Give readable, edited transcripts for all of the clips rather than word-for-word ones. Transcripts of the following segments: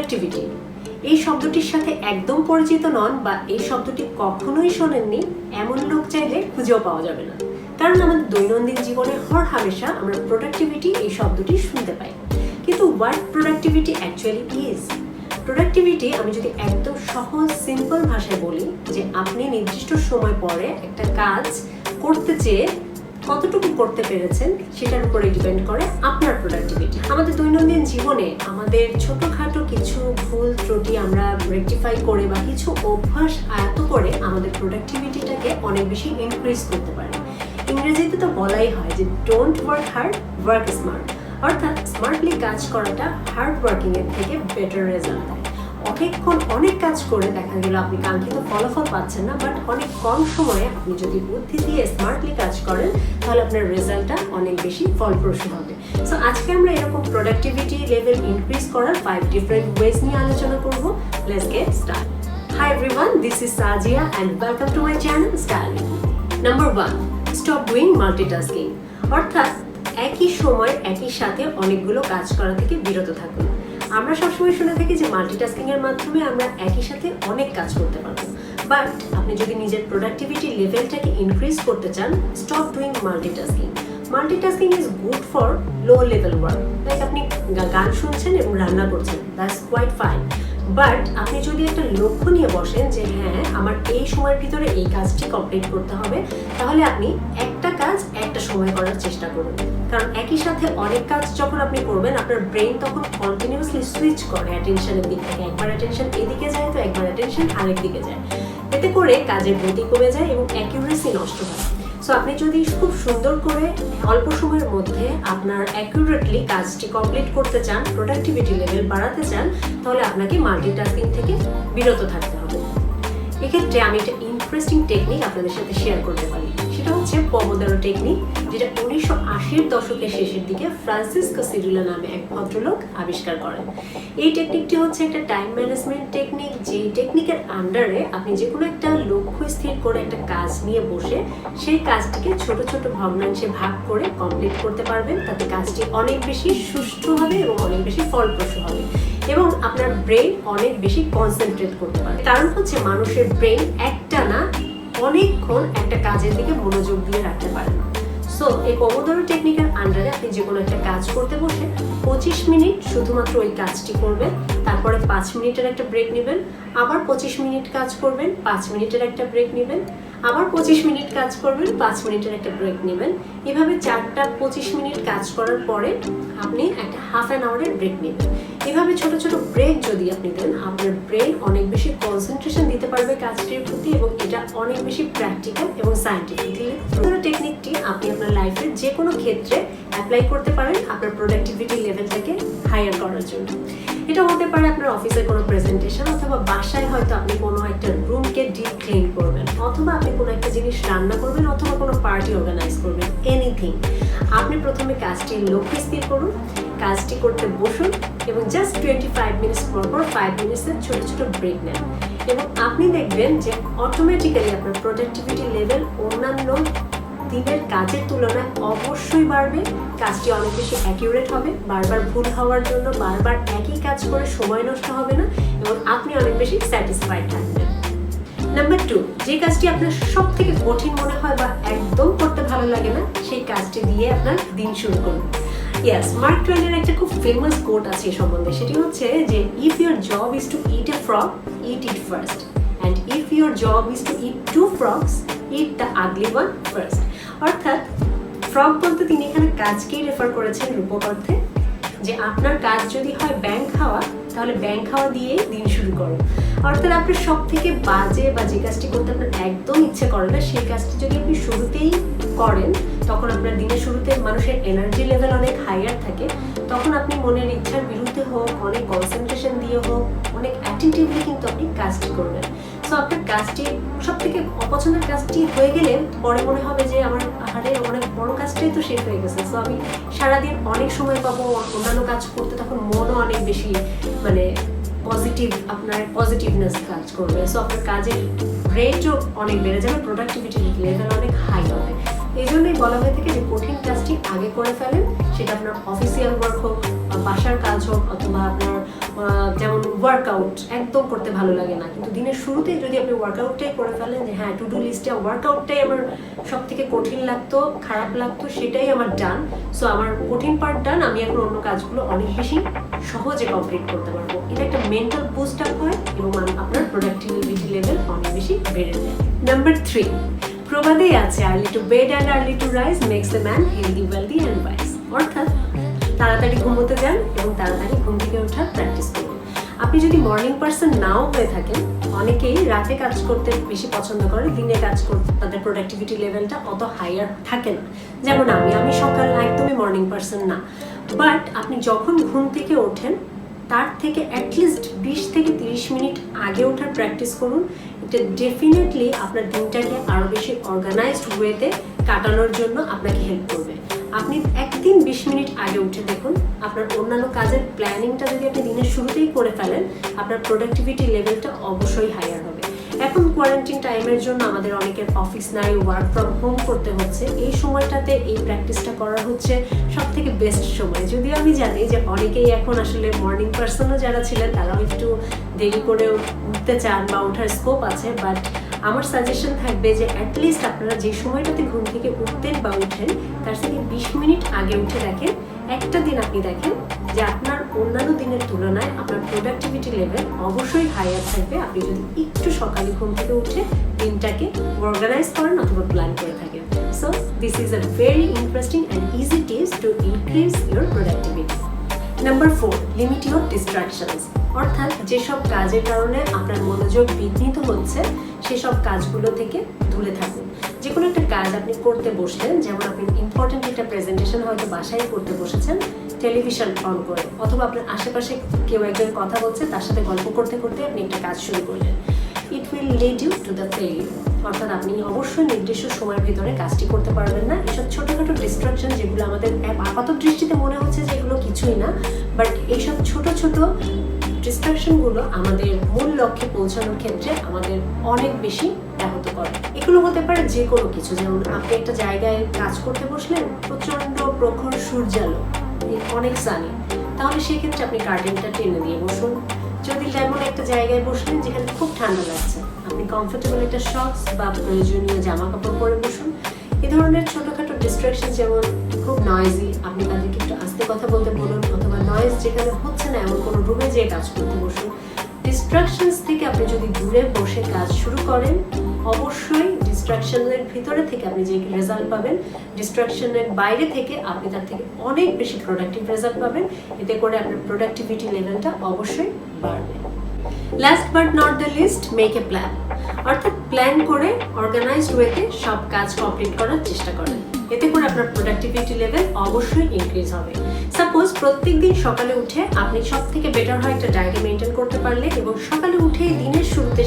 Productivity এই শব্দটির সাথে একদম পরিচিত নন বা এই শব্দটি কখনোই শোনেননি এমন লোক চাইলে খুঁজেও পাওয়া যাবে না, কারণ আমাদের দৈনন্দিন জীবনে হরহামেশা আমরা প্রোডাক্টিভিটি এই শব্দটি শুনতে পাই। কিন্তু what productivity actually is? Productivity আমি যদি একদম সহজ সিম্পল ভাষায় বলি যে আপনি নির্দিষ্ট সময় পরে একটা কাজ করতে চেয়ে কতটুকু করতে পেরেছেন সেটার উপরে ডিপেন্ড করে আপনার প্রোডাক্টিভিটি। আমাদের দৈনন্দিন জীবনে আমাদের ছোটখাটো কিছু ভুল ত্রুটি আমরা রেকটিফাই করে বা কিছু অভ্যাস আয়ত্ত করে আমাদের প্রোডাক্টিভিটিটাকে অনেক বেশি ইনক্রিজ করতে পারে। ইংরেজিতে তো বলাই হয় যে don't work hard, work smart, অর্থাৎ স্মার্টলি কাজ করাটা হার্ড ওয়ার্কিং এর থেকে বেটার রেজাল্ট দেয়। অনেকক্ষণ অনেক কাজ করে দেখা গেল আপনি কাঙ্ক্ষিত ফলাফল পাচ্ছেন না, বাট অনেক কম সময়ে আপনি যদি বুদ্ধি দিয়ে স্মার্টলি কাজ করেন তাহলে আপনার রেজাল্টটা অনেক বেশি ফলপ্রসূ হবে। সো আজকে আমরা এরকম প্রোডাক্টিভিটি লেভেল ইনক্রিজ করার 5 ডিফারেন্ট ওয়েজ নিয়ে আলোচনা করব। Let's get start. Hi everyone, this is Sajia and welcome to my channel style with me. Number 1, stop doing multitasking, অর্থাৎ একই সময় একই সাথে অনেকগুলো কাজ করা থেকে বিরত থাকুন। আমরা সবসময় শুনে থাকি যে মাল্টিটাস্কিং এর মাধ্যমে আমরা একই সাথে অনেক কাজ করতে পারবো, বাট আপনি যদি নিজের প্রোডাক্টিভিটি লেভেলটাকে ইনক্রিজ করতে চান, stop doing multitasking. Multitasking is good for low level work, like আপনি গান শুনছেন এবং রান্না করছেন, দ্যাটস কোয়াইট ফাইন। বাট আপনি যদি একটা লক্ষ্য নিয়ে বসেন যে হ্যাঁ আমার এই সময়ের ভিতরে এই কাজটি কমপ্লিট করতে হবে, তাহলে আপনি একটা কাজ একটা সময় করার চেষ্টা করুন। কারণ একই সাথে অনেক কাজ যখন আপনি করবেন আপনার ব্রেন তখন কন্টিনিউয়াসলি সুইচ করে অ্যাটেনশনের দিক থেকে। একবার অ্যাটেনশন এদিকে যায় তো একবার অ্যাটেনশন আরেক দিকে যায়, এতে করে কাজের গতি কমে যায় এবং অ্যাকিউরেসি নষ্ট হয়। সো আপনি যদি খুব সুন্দর করে অল্প সময়ের মধ্যে আপনার অ্যাকিউরেটলি কাজটি কমপ্লিট করতে চান, প্রোডাক্টিভিটি লেভেল বাড়াতে চান, তাহলে আপনাকে মাল্টিটাস্কিং থেকে বিরত থাকতে হবে। এক্ষেত্রে আমি একটা ইন্টারেস্টিং টেকনিক আপনাদের সাথে শেয়ার করতে পারি, সেটা হচ্ছে pomodoro টেকনিক, যেটা 1980-র দশকের শেষের দিকে ফ্রান্সিসকো সিরুলা নামে এক ভদ্রলোক আবিষ্কার করেন। এই টেকনিকটি হচ্ছে একটা টাইম ম্যানেজমেন্ট টেকনিক, যে টেকনিকের আন্ডারে আপনি যে কোনো একটা লক্ষ্য স্থির করে একটা কাজ নিয়ে বসে সেই কাজটিকে ছোট ছোট ভগ্নাংশে ভাগ করে কমপ্লিট করতে পারবেন, তাতে কাজটি অনেক বেশি সুষ্ঠু হবে এবং অনেক বেশি ফলপ্রসূ হবে এবং আপনার ব্রেন অনেক বেশি কনসেন্ট্রেট করতে পারে। কারণ হচ্ছে মানুষের ব্রেন একটানা অনেকক্ষণ একটা কাজের দিকে মনোযোগ দিয়ে রাখতে পারে না। সো এই pomodoro টেকনিকের আন্ডারে আপনি যে কোনো একটা কাজ করতে বসে 25 মিনিট শুধুমাত্র ওই কাজটি করবেন, তারপরে 5 মিনিটের একটা ব্রেক নেবেন, আবার 25 মিনিট কাজ করবেন, 5 মিনিটের একটা ব্রেক নেবেন, আবার 25 মিনিট কাজ করবেন, 5 মিনিটের একটা ব্রেক নেবেন। এভাবে 4টা 25 মিনিট কাজ করার পরে আপনি একটা হাফ অ্যান আওয়ারের ব্রেক নেবেন। এভাবে ছোট ছোট ব্রেক যদি আপনি দেন, আপনার ব্রেন অনেক বেশি কনসেন্ট্রেশন দিতে পারবে কাজটির প্রতি এবং এটা অনেক বেশি প্র্যাকটিক্যাল এবং সায়েন্টিফিক। পুরো টেকনিকটি আপনি আপনার লাইফের যে কোনো ক্ষেত্রে অ্যাপ্লাই করতে পারেন আপনার প্রোডাক্টিভিটি লেভেলটাকে হায়ার করার জন্য। এটা হতে পারে আপনার অফিসের কোনো প্রেজেন্টেশন, অথবা বাসায় হয়তো আপনি কোনো একটা রুমকে ডিপ ক্লিন করবেন, অথবা আপনি কোনো একটা জিনিস রান্না করবেন, অথবা কোনো পার্টি অর্গানাইজ করবেন, এনিথিং। আপনি প্রথমে কাজটির লক্ষ্য স্থির করুন, কাজটি করতে বসুন এবং জাস্ট 25 মিনিটস পর 5 মিনিটসের ছোট ছোট ব্রেক নেন এবং আপনি দেখবেন যে অটোমেটিক্যালি আপনার প্রোডাক্টিভিটি লেভেল অন্যান্য দিনের কাজের তুলনায় অবশ্যই বাড়বে। কাজটি অনেক বেশি অ্যাকিউরেট হবে, বারবার ভুল হওয়ার জন্য বারবার একই কাজ করে সময় নষ্ট হবে না এবং আপনি অনেক বেশি স্যাটিসফাইড থাকবেন। নাম্বার 2, যে কাজটি আপনার সব থেকে কঠিন মনে হয় বা একদম করতে ভালো লাগে না, সেই কাজটি দিয়ে আপনার দিন শুরু করুন। ইয়েস, মার্ক টুয়েনের একটা খুব ফেমাস কোট আছে এই সম্বন্ধে, সেটি হচ্ছে যে if your job is to eat a frog, eat it first, and if your job is to eat 2 frogs, eat the ugly one first. অর্থাৎ ফ্রগ বলতে তিনি এখানে কাজকেই রেফার করেছেন রূপক অর্থে, যে আপনার কাজ যদি হয় ব্যাঙ খাওয়া, তাহলে ব্যাঙ খাওয়া দিয়েই দিন শুরু করুন। অর্থাৎ আপনার সব থেকে বাজে বা যে কাজটি করতে আপনার একদম ইচ্ছে করে না, সেই কাজটি যদি আপনি শুরুতেই করেন, তখন আপনার দিনের শুরুতে মানুষের এনার্জি লেভেল অনেক হাইয়ার থাকে, তখন আপনি মনের ইচ্ছার বিরুদ্ধে হোক, অনেক কনসেন্ট্রেশন দিয়ে হোক, অনেক অ্যাটেন্টিভলি কিন্তু আপনি কাজটি করবেন। সো আপনার কাজটি সব থেকে অপছন্দের কাজটি হয়ে গেলে পরে মনে হবে যে আমার হারে অনেক বড় কাজটাই তো শেষ হয়ে গেছে। সো আমি সারাদিন অনেক সময় পাবো অন্যান্য কাজ করতে, তখন মনও অনেক বেশি মানে পজিটিভ, আপনার পজিটিভনেস কাজ করবে। সো আপনার কাজের রেটও অনেক বেড়ে যাবে, প্রোডাক্টিভিটি লেভেল অনেক হাই হবে। এই জন্যই বলা হয়ে থাকে যে কঠিন কাজটি আগে করে ফেলেন, সেটা আপনার অফিসিয়াল ওয়ার্ক হোক, বাসার কাজ হোক, অথবা আপনার যেমন ওয়ার্কআউট একদম করতে ভালো লাগে না, কিন্তু দিনের শুরুতে যদি আপনি ওয়ার্কআউটটাই করে ফেলেন যে হ্যাঁ টু ডু লিস্টে ওয়ার্কআউটটাই আমার সব থেকে কঠিন লাগতো, খারাপ লাগতো, সেটাই আমার ডান, সো আমার কঠিন পার্ট ডান, আমি এখন অন্য কাজগুলো অনেক বেশি সহজে কমপ্লিট করতে পারবো। এটা একটা মেন্টাল বুস্ট আপ হয় এবং আপনার প্রোডাক্টিভিটি লেভেল অনেক বেশি বেড়ে যায়। নাম্বার 3, প্রবাদেই আছে early to bed and early to rise makes a man healthy wealthy and wise. অর্থাৎ তাড়াতাড়ি ঘুমোতে যান এবং তাড়াতাড়ি ঘুম থেকে ওঠার প্র্যাকটিস করুন। আপনি যদি মর্নিং পারসন নাও হয়ে থাকেন, অনেকেই রাতে কাজ করতে বেশি পছন্দ করে, দিনে কাজ করতে তাদের প্রোডাক্টিভিটি লেভেলটা অত হাইয়ার থাকে না। যেমন আমি সকাল একদমই মর্নিং পারসন না, বাট আপনি যখন ঘুম থেকে ওঠেন তার থেকে অ্যাটলিস্ট 20 থেকে 30 মিনিট আগে ওঠার প্র্যাকটিস করুন। এটা ডেফিনেটলি আপনার দিনটাকে আরও বেশি অর্গানাইজড ওয়েতে কাটানোর জন্য আপনাকে হেল্প করবে। আপনি একদিন 20 মিনিট আগে উঠে দেখুন, আপনার অন্যান্য কাজের প্ল্যানিংটা যদি আপনি দিনের শুরুতেই করে ফেলেন, আপনার প্রোডাক্টিভিটি লেভেলটা অবশ্যই হাইয়ার হবে। এখন কোয়ারেন্টাইন টাইমের জন্য আমাদের অনেকের অফিস নাই, ওয়ার্ক ফ্রম হোম করতে হচ্ছে, এই সময়টাতে এই প্র্যাকটিসটা করা হচ্ছে সব থেকে বেস্ট সময়। যদিও আমি জানি যে অনেকেই এখন আসলে মর্নিং পার্সনও যারা ছিলেন তারাও একটু দেরি করে উঠতে চান বা ওঠার স্কোপ আছে, বাট আমার সাজেশন থাকবে যে অ্যাটলিস্ট আপনারা যে সময়টাতে ঘুম থেকে উঠতেন বা উঠেন তার থেকে 20 মিনিট আগে উঠে দেখেন, একটা দিন আপনি দেখেন যে আপনার অন্যান্য দিনের তুলনায় আপনার প্রোডাক্টিভিটি লেভেল অবশ্যই হাইয়ার থাকবে আপনি যদি একটু সকালে ঘুম থেকে উঠে দিনটাকে অর্গানাইজ করেন অথবা প্ল্যান করে থাকেন। So this is a very interesting and easy tips to increase your productivity. Number 4, limit your distractions. অর্থাৎ যেসব কাজের কারণে আপনার মনোযোগ বিঘ্নিত হচ্ছে সেসব কাজগুলো থেকে দূরে থাকুন। যে কোনো একটা কাজ আপনি করতে বসলেন, যেমন আপনি ইম্পর্টেন্ট একটা প্রেজেন্টেশন হয়তো বাসায় করতে বসেছেন টেলিভিশন অন করে, অথবা আপনার আশেপাশে কেউ একজন কথা বলছে তার সাথে গল্প করতে করতে আপনি একটা কাজ শুরু করলেন, it will lead you to the failure. অর্থাৎ আপনি অবশ্যই নির্দিষ্ট সময়ের ভিতরে কাজটি করতে পারবেন না। এসব ছোটোখাটো ডিস্ট্রাকশন যেগুলো আমাদের আপাত দৃষ্টিতে মনে হচ্ছে যে এগুলো কিছুই না, বাট এইসব ছোট ছোট ডিস্ট্রাকশনগুলো আমাদের মূল লক্ষ্যে পৌঁছানোর ক্ষেত্রে আমাদের অনেক বেশি ব্যাহত করে। এগুলো হতে পারে যে কোনো কিছু, যেমন আপনি একটা জায়গায় কাজ করতে বসলেন, প্রচণ্ড প্রখর সূর্যালো, অনেক সানি, তাহলে সেক্ষেত্রে আপনি কার্টেনটা টেনে দিয়ে বসুন। যদি যেমন একটা জায়গায় বসলেন যেখানে খুব ঠান্ডা লাগছে, আপনি কমফোর্টেবল একটা শর্টস বা প্রয়োজনীয় জামা কাপড় পরে বসুন। এই ধরনের ছোটোখাটো ডিস্ট্রাকশন, যেমন খুব নয়েজি, আপনি তাদেরকে একটু আস্তে কথা বলতে বলুন, অথবা নয়েজ যেখানে হচ্ছে না এমন কোনো রুমে যেয়ে কাজ করতে বসুন। ডিস্ট্রাকশনস থেকে আপনি যদি দূরে বসে কাজ শুরু করেন, অবশ্যই ডিস্ট্রাকশনের ভিতরে থেকে আপনি যে রেজাল্ট পাবেন, ডিস্ট্রাকশনের বাইরে থেকে আপনি তার থেকে অনেক বেশি প্রোডাক্টিভ রেজাল্ট পাবেন। এতে করে আপনার প্রোডাক্টিভিটি লেভেলটা অবশ্যই বাড়বে। Last but not the least, make a plan. অর্থাৎ প্ল্যান করে অর্গানাইজড ওয়েতে সব কাজ কমপ্লিট করার চেষ্টা করেন। এতে করে আপনার প্রোডাক্টিভিটি লেভেল অবশ্যই ইনক্রিজ হবে। সাপোজ প্রত্যেকদিন সকালে উঠে আপনি সব থেকে বেটার হয় একটা ডায়েরি মেনটেন করতে পারলে, এবং সকালে উঠে দিনের শুরুতে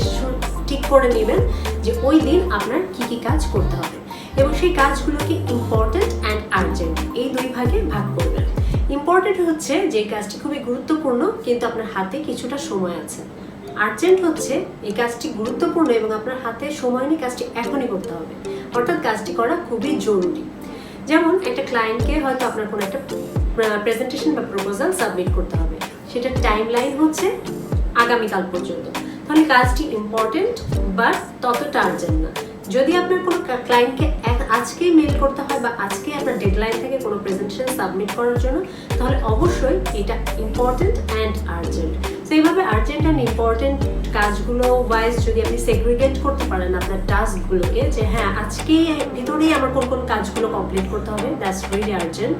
ঠিক করে নেবেন যে ওই দিন আপনার কি কি কাজ করতে হবে, এবং সেই কাজগুলোকে ইম্পর্টেন্ট অ্যান্ড আর্জেন্ট এই দুই ভাগে ভাগ করবেন। ইম্পর্টেন্ট হচ্ছে যে কাজটি খুবই গুরুত্বপূর্ণ কিন্তু আপনার হাতে কিছুটা সময় আছে। আর্জেন্ট হচ্ছে এই কাজটি গুরুত্বপূর্ণ এবং আপনার হাতে সময় নেই, কাজটি এখনই করতে হবে, অর্থাৎ কাজটি করা খুবই জরুরি। যেমন একটা ক্লায়েন্টকে হয়তো আপনার কোনো একটা প্রেজেন্টেশন বা প্রপোজাল সাবমিট করতে হবে, সেটার টাইম লাইন হচ্ছে আগামীকাল পর্যন্ত, তাহলে কাজটি ইম্পর্টেন্ট বাট ততটা আর্জেন্ট না। যদি আপনার কোনো ক্লায়েন্টকে আজকেই মেল করতে হয় বা আজকে আপনার ডেডলাইন থেকে কোনো প্রেজেন্টেশন সাবমিট করার জন্য, তাহলে অবশ্যই এটা ইম্পর্টেন্ট অ্যান্ড আর্জেন্ট। তো এইভাবে আর্জেন্ট অ্যান্ড ইম্পর্টেন্ট কাজগুলো ওয়াইজ যদি আপনি সেগ্রিগেট করতে পারেন আপনার টাস্কগুলোকে, যে হ্যাঁ আজকেই ভিতরেই আমার কোন কোন কাজগুলো কমপ্লিট করতে হবে, দ্যাটস রিয়েলি আর্জেন্ট,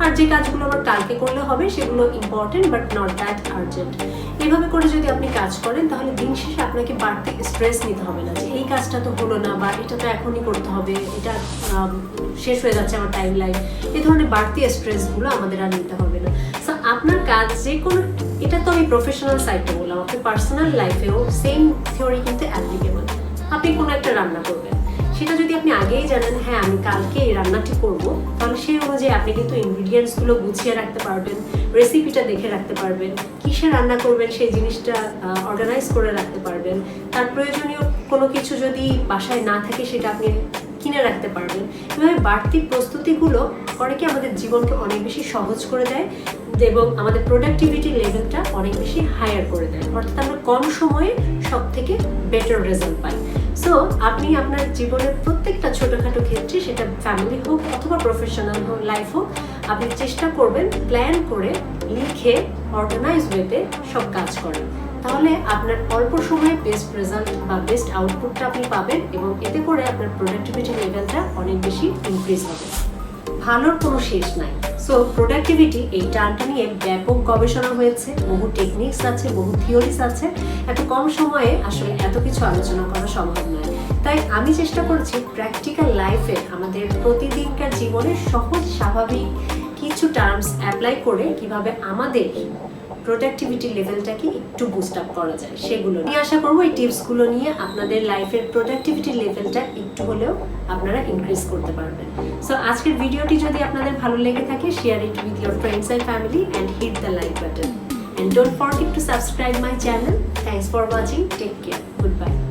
আর যে কাজগুলো আমার কালকে করলে হবে সেগুলো important but not that urgent. এইভাবে করে যদি আপনি কাজ করেন তাহলে দিন শেষে আপনাকে বাড়তি স্ট্রেস নিতে হবে না যে এই কাজটা তো হলো না বা এটা তো এখনই করতে হবে, এটা শেষ হয়ে যাচ্ছে আমার টাইম লাইন, এই ধরনের বাড়তি স্ট্রেসগুলো আমাদের আর নিতে হবে না। সো আপনার কাজ যে কোনো, এটা তো আমি প্রফেশনাল সাইডটা বললাম, আপনি পার্সোনাল লাইফেও সেম থিওরি কিন্তু অ্যাপ্লিকেবল। আপনি কোনো একটা রান্না করবেন, সেটা যদি আপনি আগেই জানেন হ্যাঁ আমি কালকে এই রান্নাটি করব, তাহলে সেই অনুযায়ী আপনি কিন্তু ইনগ্রিডিয়েন্টসগুলো গুছিয়ে রাখতে পারবেন, রেসিপিটা দেখে রাখতে পারবেন, কিসে রান্না করবেন সেই জিনিসটা অর্গানাইজ করে রাখতে পারবেন। তার প্রয়োজনীয় কোনো কিছু যদি বাসায় না থাকে সেটা আপনি কিনে রাখতে পারবেন। এভাবে বাড়তি প্রস্তুতিগুলো করে কি আমাদের জীবনকে অনেক বেশি সহজ করে দেয় এবং আমাদের প্রোডাক্টিভিটি লেভেলটা অনেক বেশি হায়ার করে দেয়, অর্থাৎ আমরা কম সময়ে সব থেকে বেটার রেজাল্ট পাই। সো আপনি আপনার জীবনের প্রত্যেকটা ছোটোখাটো ক্ষেত্রে, সেটা ফ্যামিলি হোক অথবা প্রফেশনাল হোক লাইফ হোক, আপনি চেষ্টা করবেন প্ল্যান করে লিখে অর্গানাইজ ওয়েতে সব কাজ করেন। তাহলে আপনার অল্প সময়ে বেস্ট রেজাল্ট বা বেস্ট আউটপুটটা আপনি পাবেন এবং এতে করে আপনার প্রোডাক্টিভিটি লেভেলটা অনেক বেশি ইনক্রিজ হবে। ভালোর কোনো শেষ নাই। সো প্রোডাক্টিভিটি এই টার্মটা নিয়ে ব্যাপক গবেষণা হয়েছে, বহু টেকনিক্স আছে, বহু থিওরিস আছে। এত কম সময়ে আসলে এত কিছু আলোচনা করা সম্ভব নয়। তাই আমি চেষ্টা করছি প্র্যাকটিক্যাল লাইফে আমাদের প্রতিদিনকার জীবনে সহজ স্বাভাবিক কিছু টার্মস অ্যাপ্লাই করে কিভাবে আমাদের প্রোডাক্টিভিটি লেভেলটাকে একটু বুস্ট আপ করা যায় সেগুলো নিয়ে আশা করবো। এই টিপসগুলো নিয়ে আপনাদের লাইফের প্রোডাক্টিভিটি লেভেলটা একটু হলেও আপনারা ইনক্রিজ করতে পারবেন। সো আজকের ভিডিওটি যদি আপনাদের ভালো লেগে থাকে, share it with your friends and family and hit the like button. And don't forget to subscribe my channel. Thanks for watching. Take care. Goodbye.